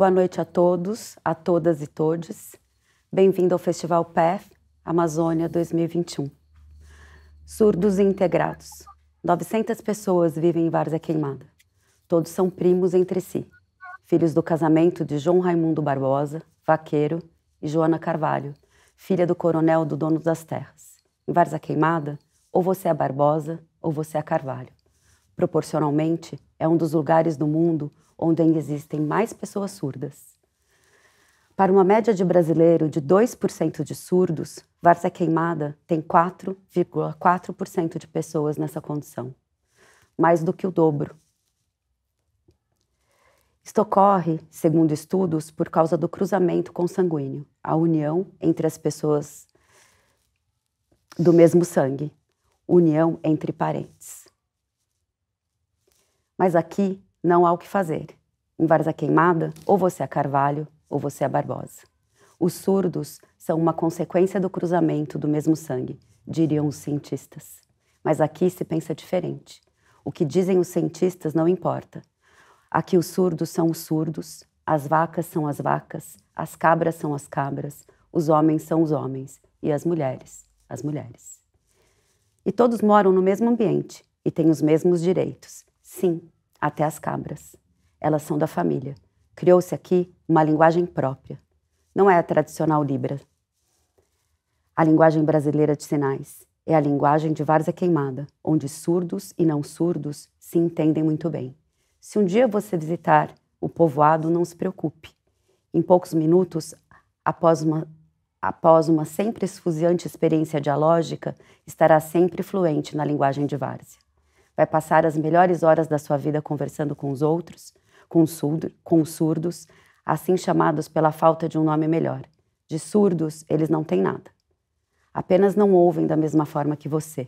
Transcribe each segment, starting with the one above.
boa noite a todos, a todas e todes. Bem-vindo ao Festival PEF Amazônia 2021. Surdos e integrados. 900 pessoas vivem em Várzea Queimada. Todos são primos entre si, filhos do casamento de João Raimundo Barbosa, vaqueiro, e Joana Carvalho, filha do coronel do dono das terras. Em Várzea Queimada, ou você é Barbosa ou você é Carvalho. Proporcionalmente, é um dos lugares do mundo onde ainda existem mais pessoas surdas. Para uma média de brasileiro de 2% de surdos, Várzea Queimada tem 4,4% de pessoas nessa condição, mais do que o dobro. Isto ocorre, segundo estudos, por causa do cruzamento consanguíneo, a união entre as pessoas do mesmo sangue, união entre parentes. Mas aqui não há o que fazer. Em Várzea Queimada, ou você é Carvalho, ou você é Barbosa. Os surdos são uma consequência do cruzamento do mesmo sangue, diriam os cientistas. Mas aqui se pensa diferente. O que dizem os cientistas não importa. Aqui os surdos são os surdos, as vacas são as vacas, as cabras são as cabras, os homens são os homens e as mulheres, as mulheres. E todos moram no mesmo ambiente e têm os mesmos direitos. Sim, até as cabras. Elas são da família. Criou-se aqui uma linguagem própria. Não é a tradicional Libra. A linguagem brasileira de sinais é a linguagem de Várzea Queimada, onde surdos e não surdos se entendem muito bem. Se um dia você visitar o povoado, não se preocupe. Em poucos minutos, após uma sempre esfuziante experiência dialógica, estará sempre fluente na linguagem de Várzea. Vai passar as melhores horas da sua vida conversando com os outros, com os surdos, assim chamados pela falta de um nome melhor. De surdos, eles não têm nada. Apenas não ouvem da mesma forma que você.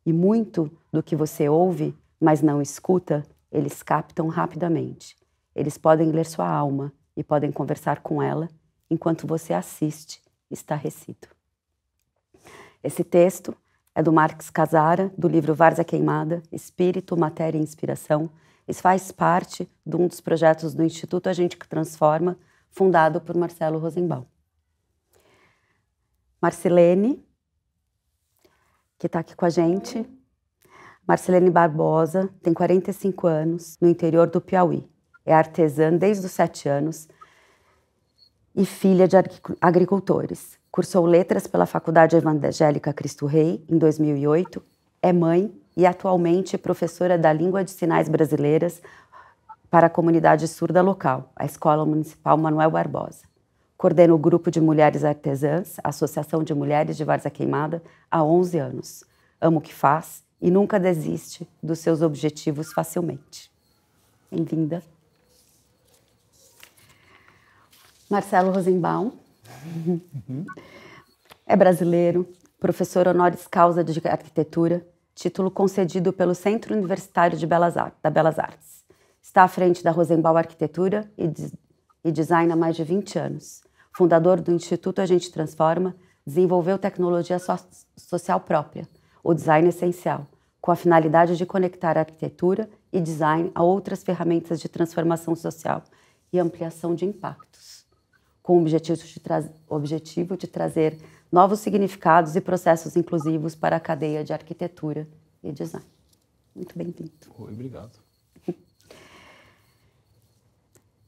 E muito do que você ouve, mas não escuta, eles captam rapidamente. Eles podem ler sua alma e podem conversar com ela enquanto você assiste estarrecido. Esse texto é do Marx Casara, do livro Várzea Queimada, Espírito, Matéria e Inspiração. Isso faz parte de um dos projetos do Instituto A Gente que Transforma, fundado por Marcelo Rosenbaum. Marcilene, que está aqui com a gente. Marcilene Barbosa tem 45 anos, no interior do Piauí. É artesã desde os 7 anos e filha de agricultores. Cursou letras pela Faculdade Evangélica Cristo Rei em 2008. É mãe e atualmente professora da Língua de Sinais Brasileiras para a comunidade surda local, a Escola Municipal Manuel Barbosa. Coordena o grupo de mulheres artesãs, a Associação de Mulheres de Várzea Queimada, há 11 anos. Ama o que faz e nunca desiste dos seus objetivos facilmente. Bem-vinda. Marcelo Rosenbaum. É brasileiro, professor honoris causa de arquitetura, título concedido pelo Centro Universitário da Belas Artes. Está à frente da Rosenbaum Arquitetura e Design há mais de 20 anos. Fundador do Instituto A Gente Transforma, desenvolveu tecnologia social própria, o design essencial, com a finalidade de conectar a arquitetura e design a outras ferramentas de transformação social e ampliação de impactos, com o objetivo de trazer novos significados e processos inclusivos para a cadeia de arquitetura e design. Muito bem-vindo. Oi, obrigado.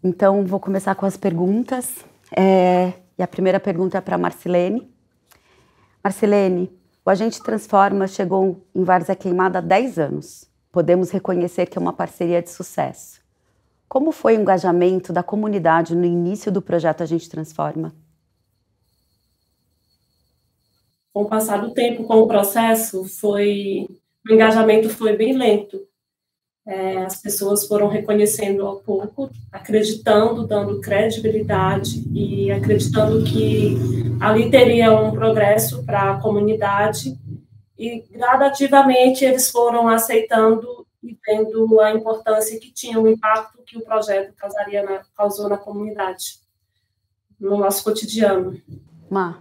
Então, vou começar com as perguntas. E a primeira pergunta é para a Marcilene. Marcilene, o A Gente Transforma chegou em Várzea Queimada há 10 anos. Podemos reconhecer que é uma parceria de sucesso. Como foi o engajamento da comunidade no início do projeto A Gente Transforma? Com o passar do tempo, com o processo, o engajamento foi bem lento. As pessoas foram reconhecendo ao pouco, acreditando, dando credibilidade e acreditando que ali teria um progresso para a comunidade e gradativamente eles foram aceitando e vendo a importância que tinha, o impacto que o projeto causou na comunidade, no nosso cotidiano. Má,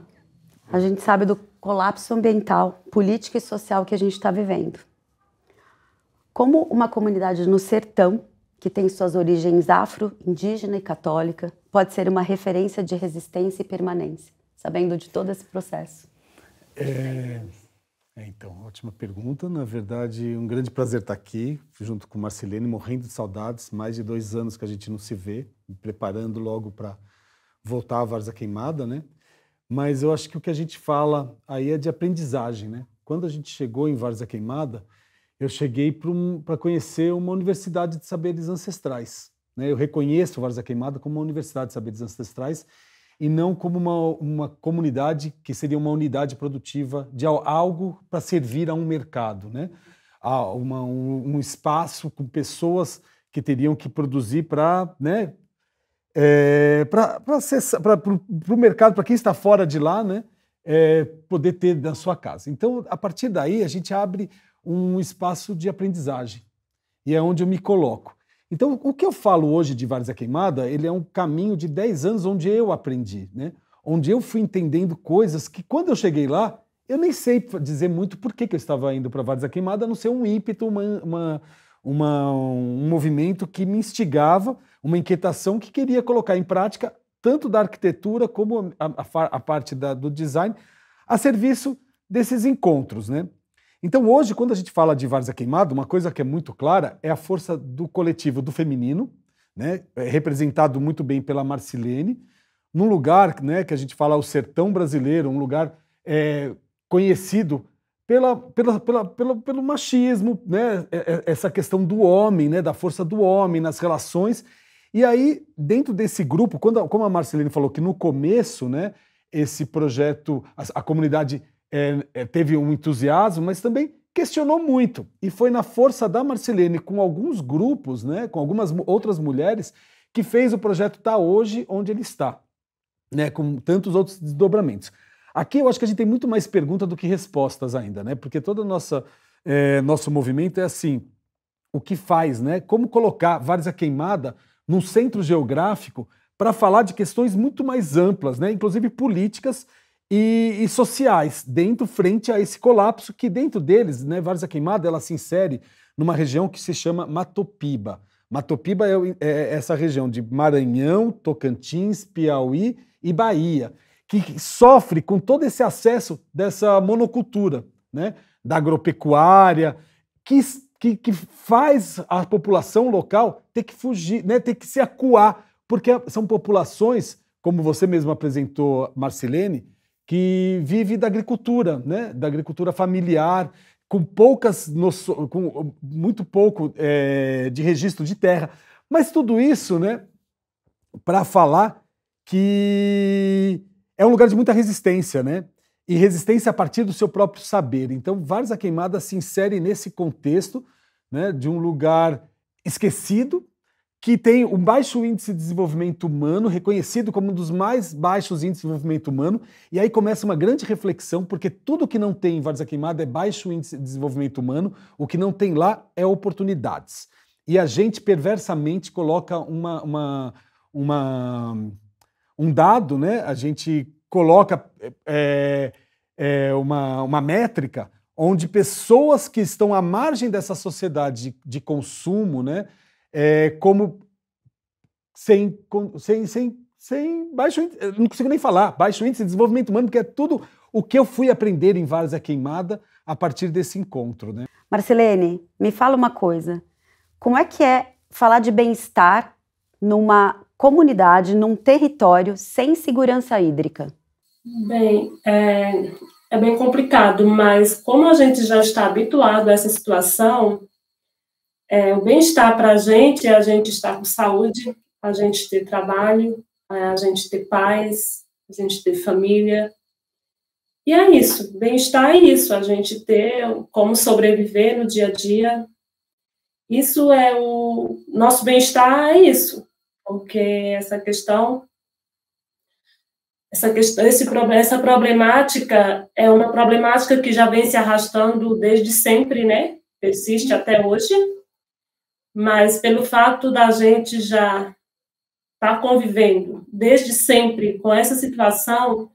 a gente sabe do colapso ambiental, político e social que a gente está vivendo. Como uma comunidade no sertão que tem suas origens afro, indígena e católica, pode ser uma referência de resistência e permanência, sabendo de todo esse processo? Então, ótima pergunta. Na verdade, um grande prazer estar aqui, junto com Marcilene, morrendo de saudades. Mais de 2 anos que a gente não se vê, me preparando logo para voltar à Várzea Queimada, né? Mas eu acho que o que a gente fala aí é de aprendizagem, né? Quando a gente chegou em Várzea Queimada, eu cheguei para conhecer uma universidade de saberes ancestrais, né? Eu reconheço Várzea Queimada como uma universidade de saberes ancestrais e não como uma comunidade que seria uma unidade produtiva de algo para servir a um mercado, né? Um espaço com pessoas que teriam que produzir para, né, para o mercado, para quem está fora de lá, né, poder ter na sua casa. Então, a partir daí, a gente abre um espaço de aprendizagem, e é onde eu me coloco. Então, o que eu falo hoje de Várzea Queimada, ele é um caminho de 10 anos onde eu aprendi, né? Onde eu fui entendendo coisas que, quando eu cheguei lá, eu nem sei dizer muito por que eu estava indo para Várzea Queimada, a não ser um ímpeto, um movimento que me instigava, uma inquietação que queria colocar em prática tanto da arquitetura como a parte do design a serviço desses encontros, né? Então, hoje, quando a gente fala de Várzea Queimada, uma coisa que é muito clara é a força do coletivo do feminino, né, representado muito bem pela Marcilene, num lugar, né, que a gente fala o sertão brasileiro, um lugar conhecido pelo machismo, né, essa questão do homem, né, da força do homem nas relações. E aí, dentro desse grupo, como a Marcilene falou que no começo, né, esse projeto, a comunidade teve um entusiasmo, mas também questionou muito. E foi na força da Marcilene, com alguns grupos, né, com algumas outras mulheres, que fez o projeto estar hoje onde ele está, né, com tantos outros desdobramentos. Aqui eu acho que a gente tem muito mais pergunta do que respostas ainda, né, porque todo o nosso movimento é assim, o que faz, né, como colocar Várzea Queimada num centro geográfico para falar de questões muito mais amplas, né, inclusive políticas e sociais, frente a esse colapso que dentro deles, né, Várzea Queimada, ela se insere numa região que se chama Matopiba. Matopiba é essa região de Maranhão, Tocantins, Piauí e Bahia, que sofre com todo esse acesso dessa monocultura, né, da agropecuária, que faz a população local ter que fugir, né, ter que se acuar, porque são populações, como você mesmo apresentou, Marcilene, que vive da agricultura, né? Da agricultura familiar, com muito pouco de registro de terra. Mas tudo isso, né, para falar que é um lugar de muita resistência, né? E resistência a partir do seu próprio saber. Então, Várzea Queimada se insere nesse contexto, né, de um lugar esquecido, que tem um baixo índice de desenvolvimento humano, reconhecido como um dos mais baixos índices de desenvolvimento humano, e aí começa uma grande reflexão, porque tudo que não tem em Várzea Queimada é baixo índice de desenvolvimento humano, o que não tem lá é oportunidades. E a gente perversamente coloca um dado, né? A gente coloca uma métrica onde pessoas que estão à margem dessa sociedade de consumo, né, como sem baixo índice, não consigo nem falar, baixo índice de desenvolvimento humano, porque é tudo o que eu fui aprender em Várzea Queimada a partir desse encontro, né? Marcilene, me fala uma coisa, como é que é falar de bem-estar numa comunidade, num território sem segurança hídrica? Bem, é bem complicado, mas como a gente já está habituado a essa situação, o bem-estar para a gente é a gente estar com saúde, a gente ter trabalho, a gente ter paz, a gente ter família. E é isso, bem-estar é isso, a gente ter como sobreviver no dia a dia. Isso é o nosso bem-estar, é isso, porque essa problemática é uma problemática que já vem se arrastando desde sempre, né? Persiste até hoje. Mas pelo fato da gente já estar convivendo desde sempre com essa situação,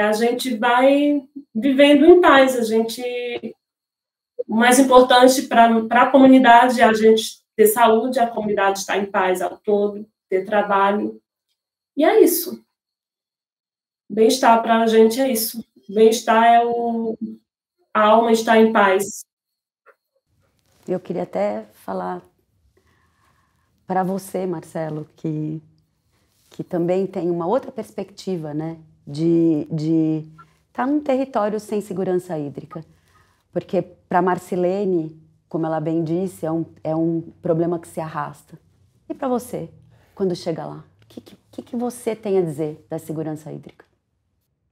a gente vai vivendo em paz. O mais importante para a comunidade é a gente ter saúde, a comunidade estar em paz ao todo, ter trabalho. E é isso. Bem-estar para a gente é isso. Bem-estar é a alma estar em paz. Eu queria até falar para você, Marcelo, que também tem uma outra perspectiva, né, de estar num território sem segurança hídrica. Porque para Marcilene, como ela bem disse, é um problema que se arrasta. E para você, quando chega lá, o que você tem a dizer da segurança hídrica?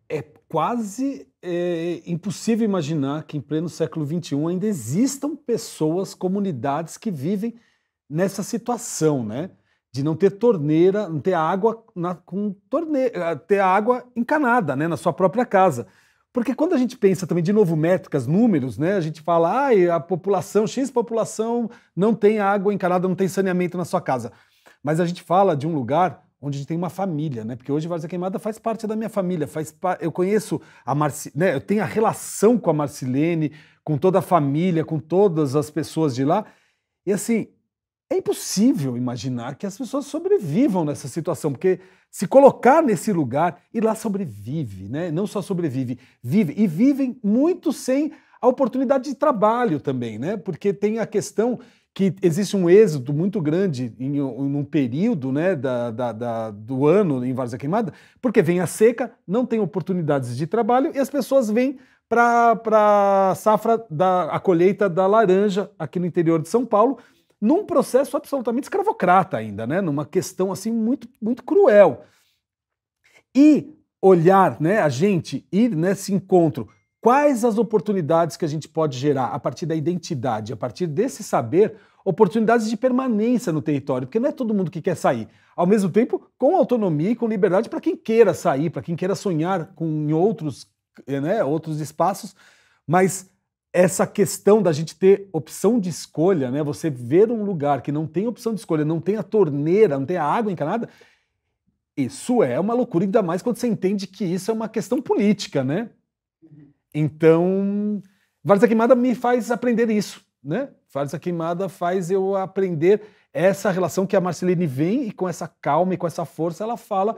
É quase impossível imaginar que em pleno século XXI ainda existam pessoas, comunidades que vivem nessa situação, né? De não ter torneira, não ter água ter água encanada, né, na sua própria casa. Porque quando a gente pensa também, de novo, métricas, números, né, a gente fala, a população, X população não tem água encanada, não tem saneamento na sua casa. Mas a gente fala de um lugar onde a gente tem uma família, né? Porque hoje Várzea Queimada faz parte da minha família, eu conheço a né? Eu tenho a relação com a Marcilene, com toda a família, com todas as pessoas de lá. E assim, é impossível imaginar que as pessoas sobrevivam nessa situação, porque se colocar nesse lugar, e lá sobrevive, né? Não só sobrevive, vive, e vivem muito sem a oportunidade de trabalho também, né? Porque tem a questão que existe um êxodo muito grande em um período, né, do ano em Várzea Queimada, porque vem a seca, não tem oportunidades de trabalho e as pessoas vêm para a safra a colheita da laranja aqui no interior de São Paulo, num processo absolutamente escravocrata ainda, né, numa questão assim muito, muito cruel. E olhar, né, a gente ir nesse encontro, quais as oportunidades que a gente pode gerar a partir da identidade, a partir desse saber, oportunidades de permanência no território, porque não é todo mundo que quer sair. Ao mesmo tempo, com autonomia e com liberdade para quem queira sair, para quem queira sonhar em outros, né, outros espaços, mas essa questão da gente ter opção de escolha, né, você ver um lugar que não tem opção de escolha, não tem a torneira, não tem a água encanada, isso é uma loucura, ainda mais quando você entende que isso é uma questão política, né? Então, Várzea Queimada me faz aprender isso, né? Várzea Queimada faz eu aprender essa relação que a Marcilene vem e com essa calma e com essa força ela fala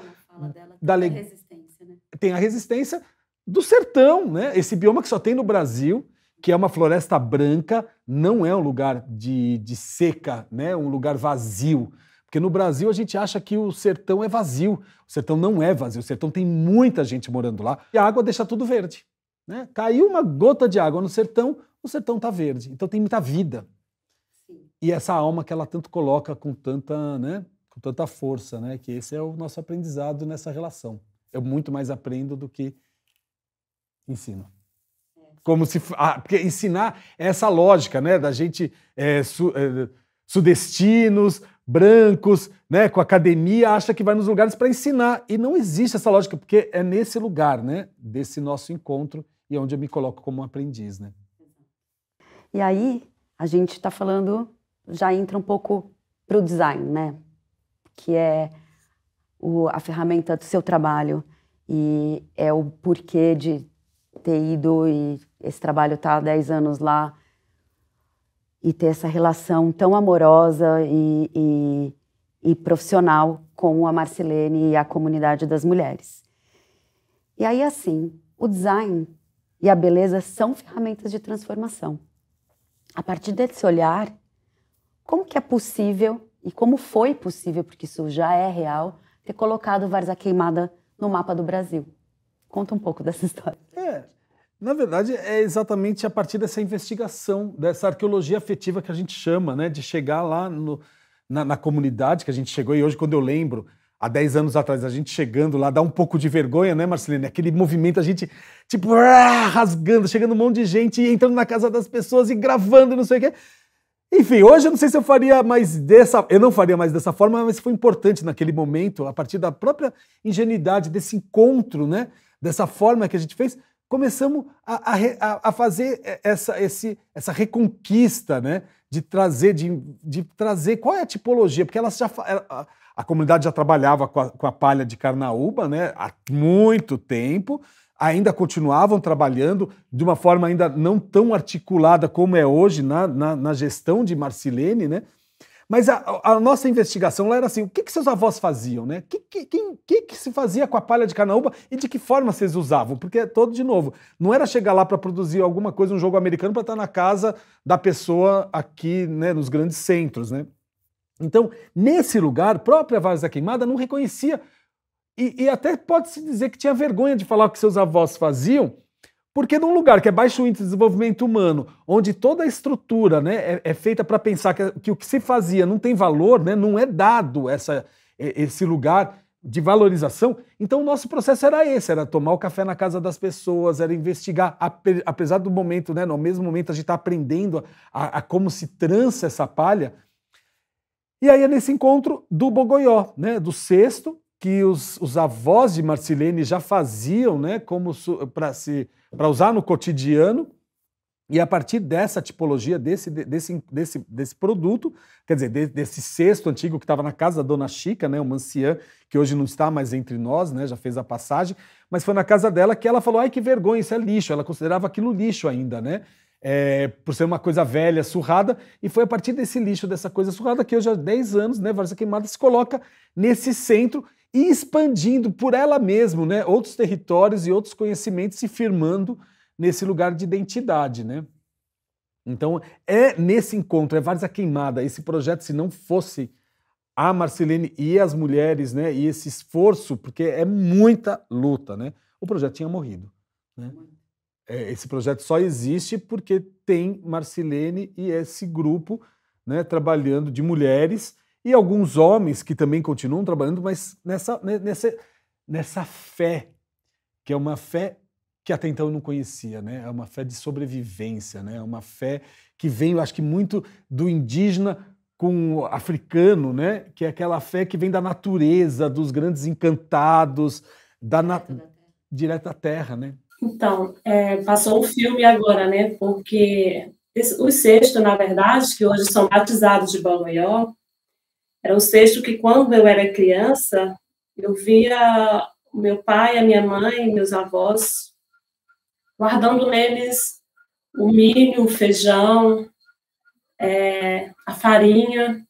da resistência, né? Tem a resistência do sertão, né? Esse bioma que só tem no Brasil, que é uma floresta branca, não é um lugar de seca, né? Um lugar vazio. Porque no Brasil a gente acha que o sertão é vazio. O sertão não é vazio, o sertão tem muita gente morando lá e a água deixa tudo verde. Né? Caiu uma gota de água no sertão, o sertão está verde. Então tem muita vida. Sim. E essa alma que ela tanto coloca com tanta, né, com tanta força, né, que esse é o nosso aprendizado nessa relação. Eu muito mais aprendo do que ensino. Como se, porque ensinar é essa lógica, né, da gente sudestinos, brancos, né, com academia, acha que vai nos lugares para ensinar. E não existe essa lógica, porque é nesse lugar, né, desse nosso encontro, e é onde eu me coloco como um aprendiz, né? E aí, a gente está falando, já entra um pouco para o design, né? Que é a ferramenta do seu trabalho e é o porquê de ter ido e esse trabalho tá há 10 anos lá e ter essa relação tão amorosa e profissional com a Marcilene e a comunidade das mulheres. E aí, assim, o design e a beleza são ferramentas de transformação. A partir desse olhar, como que é possível, e como foi possível, porque isso já é real, ter colocado Várzea Queimada no mapa do Brasil? Conta um pouco dessa história. Na verdade, é exatamente a partir dessa investigação, dessa arqueologia afetiva que a gente chama, né, de chegar lá na comunidade que a gente chegou, e hoje quando eu lembro, há 10 anos atrás, a gente chegando lá, dá um pouco de vergonha, né, Marcilene? Aquele movimento, a gente, tipo, rasgando, chegando um monte de gente, e entrando na casa das pessoas e gravando, não sei o quê. Enfim, hoje eu não sei se eu faria mais eu não faria mais dessa forma, mas foi importante naquele momento, a partir da própria ingenuidade, desse encontro, né, dessa forma que a gente fez, começamos a fazer essa reconquista, né, de trazer qual é a tipologia, porque a comunidade já trabalhava com a palha de carnaúba, né, há muito tempo, ainda continuavam trabalhando de uma forma ainda não tão articulada como é hoje na gestão de Marcilene, né, Mas a nossa investigação lá era assim, o que seus avós faziam, né? O que se fazia com a palha de carnaúba e de que forma vocês usavam? Porque, de novo, não era chegar lá para produzir alguma coisa, um jogo americano, para estar na casa da pessoa aqui, né, nos grandes centros, né? Então, nesse lugar, a própria Várzea Queimada não reconhecia, e até pode-se dizer que tinha vergonha de falar o que seus avós faziam, porque num lugar que é baixo índice de desenvolvimento humano, onde toda a estrutura, né, é feita para pensar que o que se fazia não tem valor, né, não é dado esse lugar de valorização, então o nosso processo era esse, era tomar o café na casa das pessoas, era investigar, apesar do momento, né, no mesmo momento a gente está aprendendo a como se trança essa palha. E aí é nesse encontro do bogoió, né, do cesto, que os avós de Marcilene já faziam, né, como para usar no cotidiano, e a partir dessa tipologia, desse produto, quer dizer, desse cesto antigo que estava na casa da Dona Chica, né, uma anciã que hoje não está mais entre nós, né, já fez a passagem, mas foi na casa dela que ela falou, ai que vergonha, isso é lixo, ela considerava aquilo lixo ainda, né, por ser uma coisa velha, surrada, e foi a partir desse lixo, dessa coisa surrada, que hoje há 10 anos, né, Várzea Queimada se coloca nesse centro e expandindo por ela mesma, né, outros territórios e outros conhecimentos se firmando nesse lugar de identidade, né? Então, é nesse encontro, é Várzea Queimada, esse projeto, se não fosse a Marcilene e as mulheres, né, e esse esforço, porque é muita luta, né, o projeto tinha morrido, né? Esse projeto só existe porque tem Marcilene e esse grupo, né, trabalhando, de mulheres e alguns homens que também continuam trabalhando, mas nessa fé, que é uma fé que até então eu não conhecia, né? É uma fé de sobrevivência, né? É uma fé que vem, eu acho que muito do indígena com o africano, né? Que é aquela fé que vem da natureza, dos grandes encantados, direto da terra, né? Então, passou um filme agora, né? Porque os cestos, na verdade, que hoje são batizados de bogoió, era um cesto que, quando eu era criança, eu via o meu pai, a minha mãe, meus avós, guardando neles o milho, o feijão, a farinha.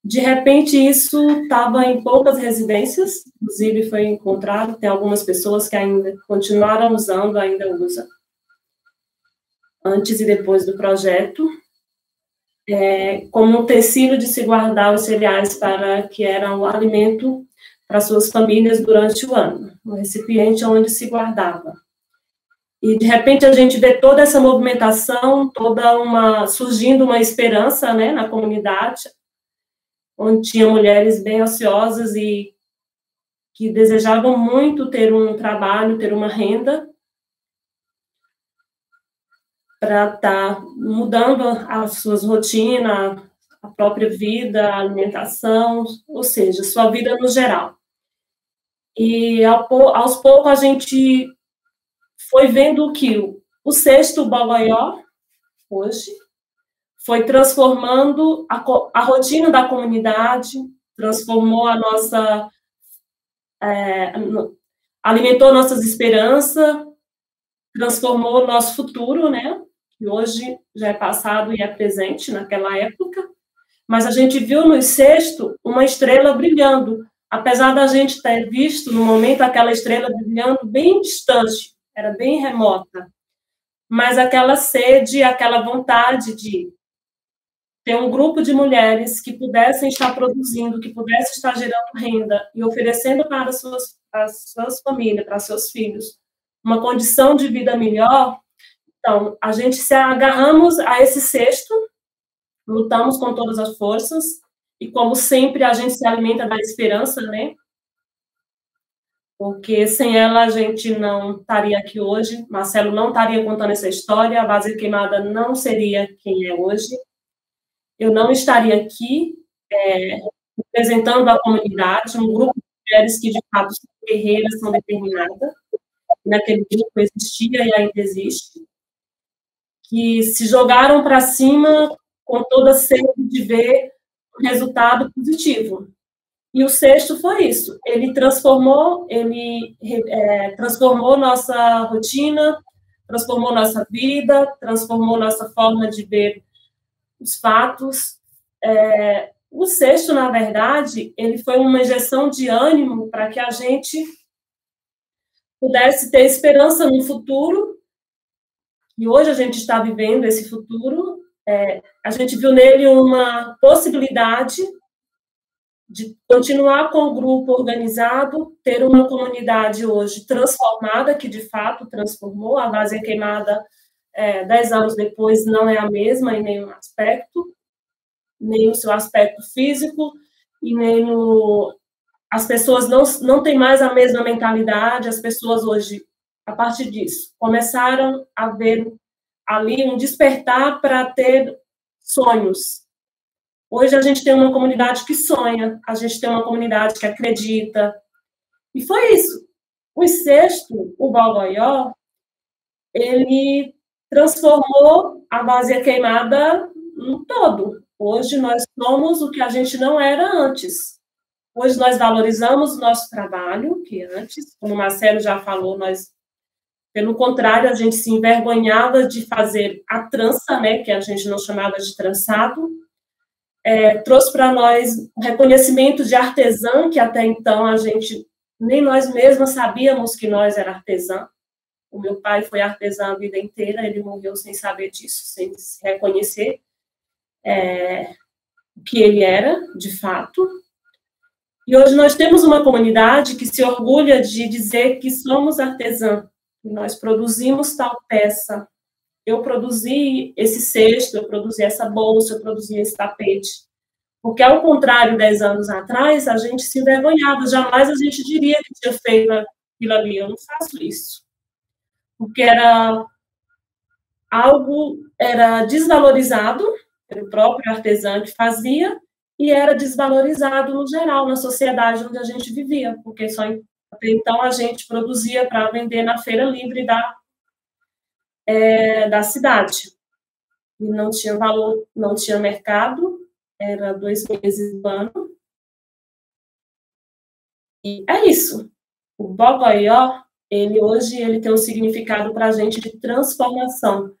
De repente, isso estava em poucas residências, inclusive foi encontrado, tem algumas pessoas que ainda continuaram usando, ainda usam, antes e depois do projeto, como um tecido de se guardar os cereais para que era o alimento para suas famílias durante o ano, um recipiente onde se guardava. E, de repente, a gente vê toda essa movimentação, surgindo uma esperança, né, na comunidade, onde tinha mulheres bem ociosas e que desejavam muito ter um trabalho, ter uma renda, para estar mudando as suas rotinas, a própria vida, a alimentação, ou seja, sua vida no geral. E aos poucos a gente foi vendo que o cesto bogoió, hoje, foi transformando a rotina da comunidade, transformou alimentou nossas esperanças, transformou o nosso futuro, né? Que hoje já é passado e é presente naquela época, mas a gente viu no cesto uma estrela brilhando, apesar da gente ter visto no momento aquela estrela brilhando bem distante, era bem remota, mas aquela sede, aquela vontade de ter um grupo de mulheres que pudessem estar produzindo, que pudessem estar gerando renda e oferecendo para as suas famílias, para seus filhos, uma condição de vida melhor. Então, a gente se agarramos a esse cesto, lutamos com todas as forças, e como sempre, a gente se alimenta da esperança, né? Porque sem ela a gente não estaria aqui hoje, Marcelo não estaria contando essa história, a Várzea Queimada não seria quem é hoje, eu não estaria aqui representando a comunidade, um grupo de mulheres que, de fato, são guerreiras, são determinadas, naquele grupo existia e ainda existe, que se jogaram para cima com toda a sede de ver um resultado positivo. E o cesto foi isso. Ele transformou nossa rotina, transformou nossa vida, transformou nossa forma de ver os fatos, O cesto, na verdade, ele foi uma injeção de ânimo para que a gente pudesse ter esperança no futuro, e hoje a gente está vivendo esse futuro. A gente viu nele uma possibilidade de continuar com o grupo organizado, ter uma comunidade hoje transformada, que de fato transformou. A Várzea Queimada, 10 anos depois, não é a mesma em nenhum aspecto, nem no seu aspecto físico, e nem no... As pessoas não têm mais a mesma mentalidade. As pessoas hoje, a partir disso, começaram a ver ali um despertar para ter sonhos. Hoje a gente tem uma comunidade que sonha, a gente tem uma comunidade que acredita. E foi isso. O cesto, o Bogoió, ele transformou a Várzea Queimada no todo. Hoje nós somos o que a gente não era antes. Hoje nós valorizamos o nosso trabalho, que antes, como o Marcelo já falou, pelo contrário, a gente se envergonhava de fazer a trança, né, que a gente não chamava de trançado. Trouxe para nós um reconhecimento de artesã, que até então nem nós mesmos sabíamos que nós era artesã. O meu pai foi artesã a vida inteira, ele morreu sem saber disso, sem se reconhecer o que ele era, de fato. E hoje nós temos uma comunidade que se orgulha de dizer que somos artesã, que nós produzimos tal peça. Eu produzi esse cesto, eu produzi essa bolsa, eu produzi esse tapete. Porque, ao contrário, 10 anos atrás, a gente se envergonhava, jamais a gente diria que tinha feito aquilo ali. Eu não faço isso. Porque era desvalorizado pelo próprio artesão que fazia, e era desvalorizado no geral, na sociedade onde a gente vivia, porque até então a gente produzia para vender na feira livre da cidade. E não tinha valor, não tinha mercado, era 2 meses do ano. E é isso. O Bogoió, hoje ele tem um significado para a gente de transformação.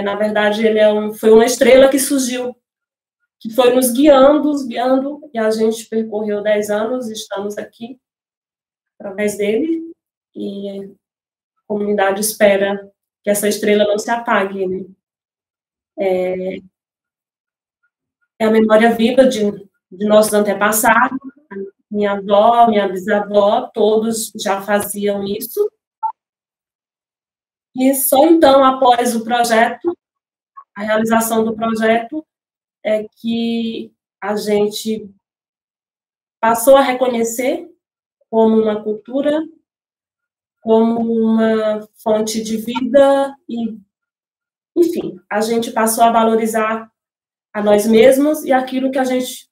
Na verdade, ele foi uma estrela que surgiu, que foi nos guiando, e a gente percorreu 10 anos, estamos aqui através dele, e a comunidade espera que essa estrela não se apague, né? É a memória viva de nossos antepassados. Minha avó, minha bisavó, todos já faziam isso. E só então, após o projeto, a realização do projeto, é que a gente passou a reconhecer como uma cultura, como uma fonte de vida, e, enfim, a gente passou a valorizar a nós mesmos e aquilo que a gente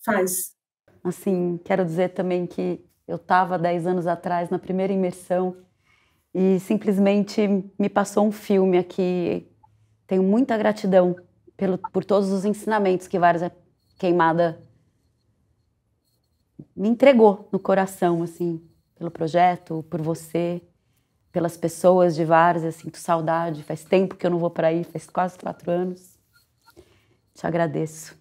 faz. Assim, quero dizer também que eu estava 10 anos atrás na primeira imersão e simplesmente me passou um filme aqui. Tenho muita gratidão por todos os ensinamentos que Várzea Queimada me entregou no coração, assim, pelo projeto, por você, pelas pessoas de Várzea. Sinto saudade, faz tempo que eu não vou para aí, faz quase 4 anos. Te agradeço.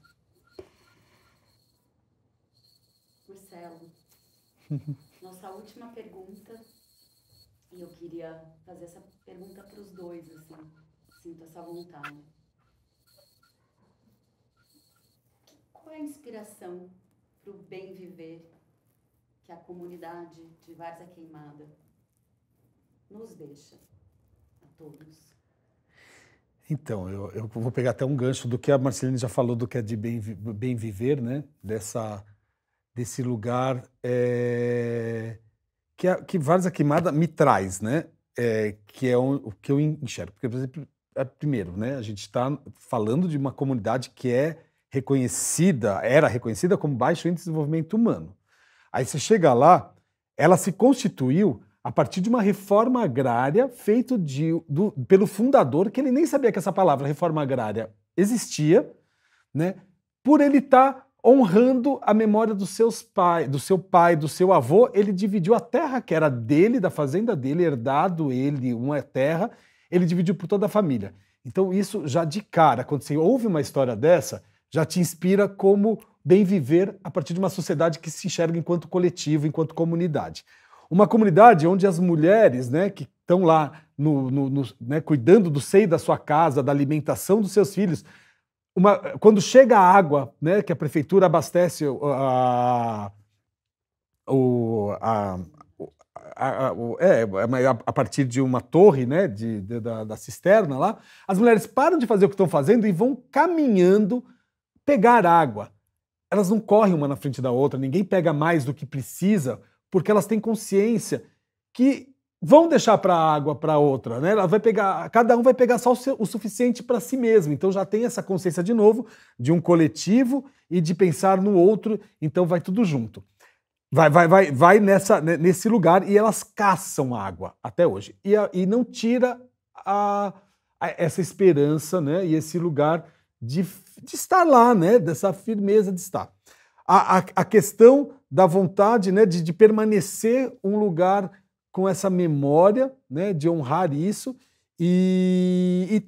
Marcelo, nossa última pergunta, e eu queria fazer essa pergunta para os dois, assim, sinto essa vontade. Qual é a inspiração para o bem viver que a comunidade de Várzea Queimada nos deixa a todos? Então, eu vou pegar até um gancho do que a Marceline já falou, do que é de bem viver, né? Desse lugar que Várzea Queimada me traz, né? Que é o que eu enxergo. Porque, por exemplo, primeiro, né? A gente está falando de uma comunidade que era reconhecida como baixo índice de desenvolvimento humano. Aí você chega lá, ela se constituiu a partir de uma reforma agrária feita pelo fundador, que ele nem sabia que essa palavra reforma agrária existia, né? Por ele estar honrando a memória do seu pai, do seu avô. Ele dividiu a terra que era dele, da fazenda dele, herdado ele, uma terra, ele dividiu por toda a família. Então isso já de cara, quando você ouve uma história dessa, já te inspira como bem viver a partir de uma sociedade que se enxerga enquanto coletivo, enquanto comunidade. Uma comunidade onde as mulheres, né, que estão lá né, cuidando do seio da sua casa, da alimentação dos seus filhos, quando chega a água, né, que a prefeitura abastece a partir de uma torre, né, da cisterna lá, as mulheres param de fazer o que estão fazendo e vão caminhando pegar água. Elas não correm uma na frente da outra, ninguém pega mais do que precisa, porque elas têm consciência que vão deixar para a água para outra, né? Ela vai pegar, cada um vai pegar só o suficiente para si mesmo. Então já tem essa consciência de novo de um coletivo e de pensar no outro. Então vai tudo junto. Vai nesse lugar e elas caçam água até hoje e não tira essa esperança, né? E esse lugar de estar lá, né? Dessa firmeza de estar. A questão da vontade, né? De permanecer um lugar com essa memória, né, de honrar isso e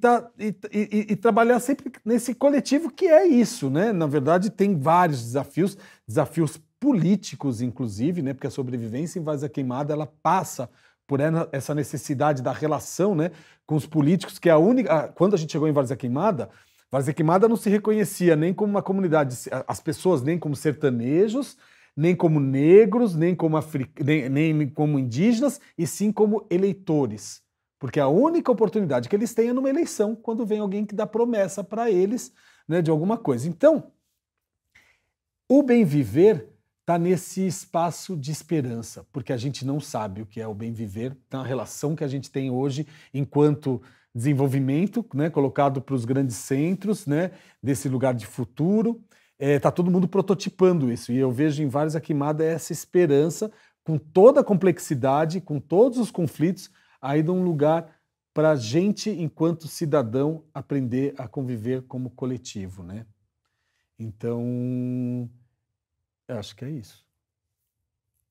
trabalhar sempre nesse coletivo que é isso, né? Na verdade, tem vários desafios políticos, inclusive, né, porque a sobrevivência em Várzea Queimada ela passa por essa necessidade da relação, né, com os políticos, que é a única. Quando a gente chegou em Várzea Queimada não se reconhecia nem como uma comunidade, as pessoas nem como sertanejos, nem como negros, nem como indígenas, e sim como eleitores. Porque a única oportunidade que eles têm é numa eleição, quando vem alguém que dá promessa para eles, né, de alguma coisa. Então, o bem viver está nesse espaço de esperança, porque a gente não sabe o que é o bem viver, na relação que a gente tem hoje enquanto desenvolvimento, né, colocado para os grandes centros, né, desse lugar de futuro. Tá todo mundo prototipando isso, e eu vejo em Várzea Queimada essa esperança, com toda a complexidade, com todos os conflitos, aí de um lugar para a gente, enquanto cidadão, aprender a conviver como coletivo, né? Então, eu acho que é isso.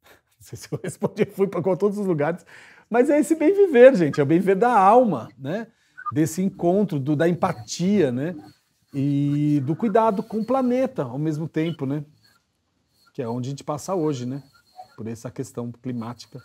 Não sei se eu respondi, fui para todos os lugares, mas é esse bem viver, gente, é o bem viver da alma, né? Desse encontro, da empatia, né? E do cuidado com o planeta ao mesmo tempo, né? Que é onde a gente passa hoje, né? Por essa questão climática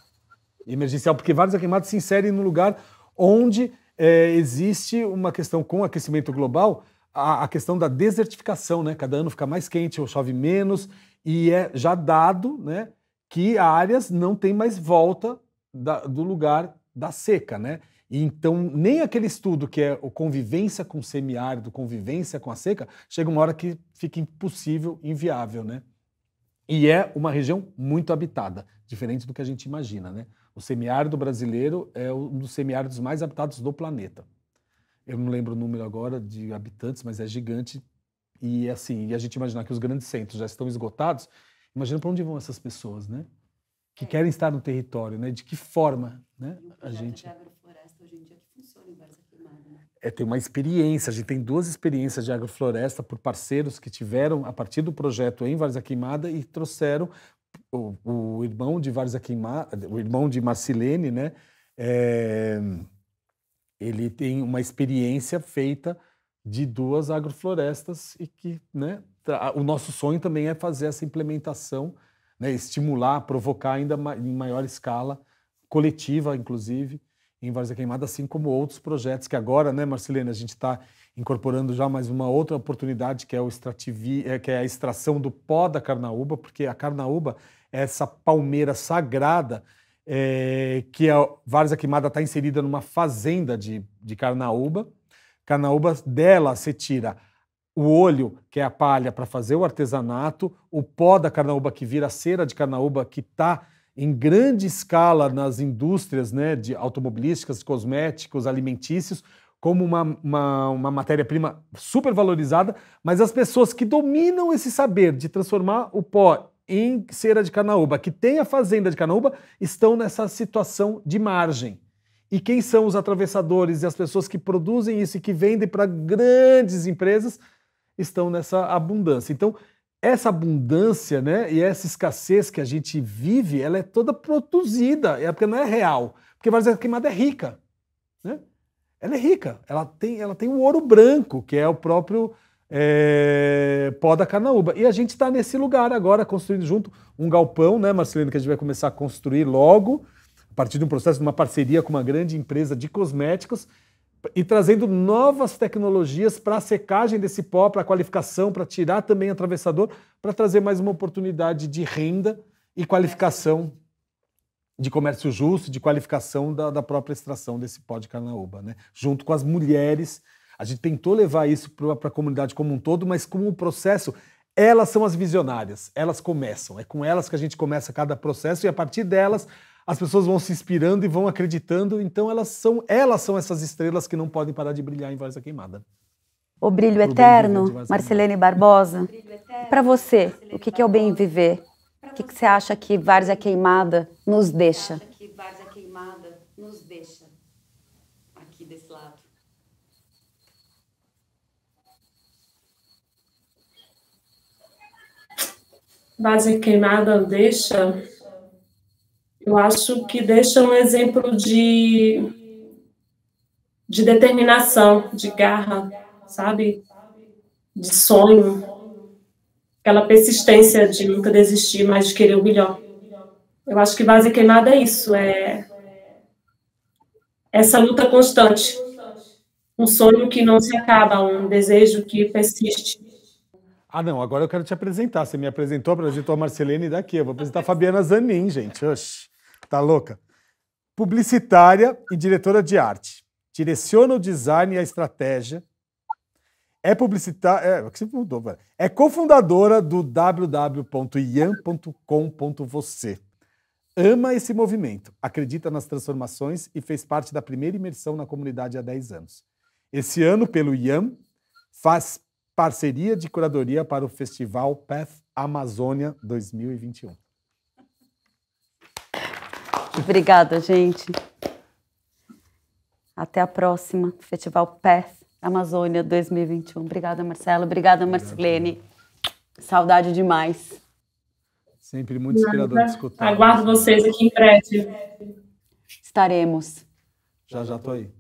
emergencial, porque Várzea Queimada se insere no lugar onde existe uma questão com o aquecimento global, a questão da desertificação, né? Cada ano fica mais quente, ou chove menos, e é já dado, né, que áreas não tem mais volta do lugar da seca, né? E então, nem aquele estudo que é o convivência com o semiárido, convivência com a seca, chega uma hora que fica impossível, inviável, né? E é uma região muito habitada, diferente do que a gente imagina, né? O semiárido brasileiro é um dos semiáridos mais habitados do planeta. Eu não lembro o número agora de habitantes, mas é gigante. E assim, e a gente imaginar que os grandes centros já estão esgotados, imagina para onde vão essas pessoas, né? Que querem estar no território, né? De que forma, né? A gente hoje em dia que funciona em Várzea Queimada, né? Tem uma experiência, a gente tem 2 experiências de agrofloresta por parceiros que tiveram a partir do projeto em Várzea Queimada e trouxeram o irmão de Várzea Queimada, o irmão de Marcilene, né? Ele tem uma experiência feita de 2 agroflorestas e que, né, o nosso sonho também é fazer essa implementação, né, estimular, provocar ainda em maior escala, coletiva, inclusive, em Várzea Queimada, assim como outros projetos que agora, né, Marcilene, a gente está incorporando já mais uma outra oportunidade, que é que é a extração do pó da carnaúba, porque a carnaúba é essa palmeira sagrada que a Várzea Queimada está inserida numa fazenda de carnaúba. Carnaúba dela você tira o olho, que é a palha para fazer o artesanato, o pó da carnaúba que vira cera de carnaúba, que está em grande escala nas indústrias, né, de automobilísticas, cosméticos, alimentícios, como uma matéria-prima super valorizada, mas as pessoas que dominam esse saber de transformar o pó em cera de carnaúba, que tem a fazenda de carnaúba, estão nessa situação de margem. E quem são os atravessadores e as pessoas que produzem isso e que vendem para grandes empresas estão nessa abundância. Então, essa abundância, né, e essa escassez que a gente vive, ela é toda produzida, porque não é real. Porque Várzea Queimada é rica, né? Ela é rica, ela tem o ouro branco, que é o próprio Poda Carnaúba. E a gente está nesse lugar agora, construindo junto um galpão, né, Marcelino, que a gente vai começar a construir logo, a partir de um processo de uma parceria com uma grande empresa de cosméticos, e trazendo novas tecnologias para a secagem desse pó, para a qualificação, para tirar também atravessador, para trazer mais uma oportunidade de renda e qualificação de comércio justo, de qualificação da própria extração desse pó de carnaúba, né? Junto com as mulheres. A gente tentou levar isso para a comunidade como um todo, mas como um processo, elas são as visionárias, elas começam. É com elas que a gente começa cada processo e a partir delas as pessoas vão se inspirando e vão acreditando, então elas são essas estrelas que não podem parar de brilhar em Várzea Queimada. O brilho eterno, Marcelene Barbosa. Para você, o que é o bem viver? O que você acha que Várzea Queimada nos deixa? Aqui desse lado. Várzea Queimada deixa... Eu acho que deixa um exemplo de determinação, de garra, sabe? De sonho. Aquela persistência de nunca desistir, mas de querer o melhor. Eu acho que Várzea Queimada é isso, é essa luta constante. Um sonho que não se acaba, um desejo que persiste. Ah, não, agora eu quero te apresentar. Você me apresentou a Marcelene daqui. Eu vou apresentar a Fabiana Zanin, gente. Oxi. Tá louca? Publicitária e diretora de arte. Direciona o design e a estratégia. É publicitária. É cofundadora do www.iam.com.você. Ama esse movimento, acredita nas transformações e fez parte da primeira imersão na comunidade há 10 anos. Esse ano, pelo IAM, faz parceria de curadoria para o Festival Path Amazônia 2021. Obrigada, gente. Até a próxima. Festival Path Amazônia 2021. Obrigada, Marcelo. Obrigada, Marcelene. Saudade demais. Sempre muito inspirador de escutar. Aguardo vocês aqui em breve. Estaremos. Já estou aí.